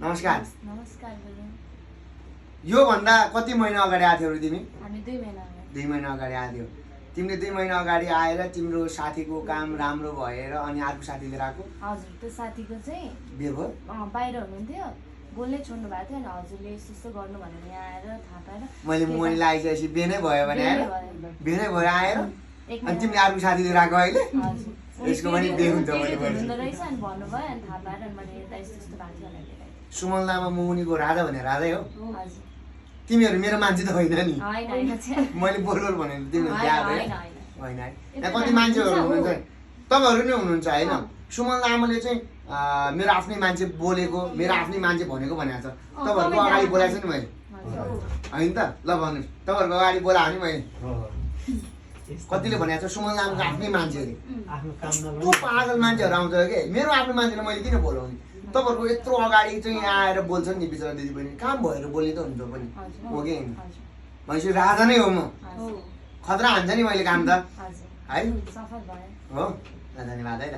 नमस्कार। नमस्कार बोलौँ। यो भन्दा कति महिना अगाडि आएको थियौ तिमी? हामी 2 महिना अगाडि। 2 महिना अगाडि आएको थियौ। तिमीले 2 महिना अगाडि आएर तिम्रो साथीको काम राम्रो भएर अनि अर्को साथी लिएर आएको? हजुर, त्यो साथीको चाहिँ बिहे भयो? बाहिर हुनुहुन्थ्यो, बोल्नै छोड्नु भएको थियो अनि हजुरले यस्तो गर्नु भनेर यहाँ आएर थाहा पाएर मैले मुनि लागिसकेपछि बिहे नै भयो भने आएर? बिहे नै भयो आएर? अनि तिमीले अर्को साथी लिएर आएको अहिले? हजुर। यसको पनि बिहे हुन्छ मैले हुँदो रहेछ अनि भन्नुभयो अनि थाहा पाएर अनि मैले यता यस्तो यस्तो भएको थियो भनेर लिएर आएँ। सुमन लामा मुनिको राजा भने राजै हो? हजुर। तिमीहरू मेरो मान्छे त होइन नि? होइन चाहिँ। मैले बोलबोल भने तिमीहरू होइन, बिहा होइन, भयो? होइन। होइन है। यहाँ कति मान्छेहरू हुनुहुन्छ? तपाईँहरू नै हुनुहुन्छ होइन? सुमन लामाले चाहिँ मेरो आफ्नै मान्छे बोलेको, मेरो आफ्नै मान्छे भनेको भनेको छ। तपाईँहरूको अगाडि बोलाएको छु नि मैले? होइन त? ल भन्नुहोस्। तपाईँहरूको अगाडि बोलाएको नि मैले? कतिले भनेको छ सुमन लामाको आफ्नै मान्छे अरे। कस्तो पागल मान्छेहरू आउँछ कि मेरो आफ्नो मान्छेलाई मैले किन बोलाउने? तपाईँहरूको यत्रो अगाडि चाहिँ आएर बोल्छन् नि बिचरा दिदी बहिनी, काम भएर बोल्ने त हुन्छ पनि हो कि होइन? भनेपछि राजा नै हो म, खतरा हान्छ नि मैले काम त है। सफल भयो। हो, धन्यवाद है त।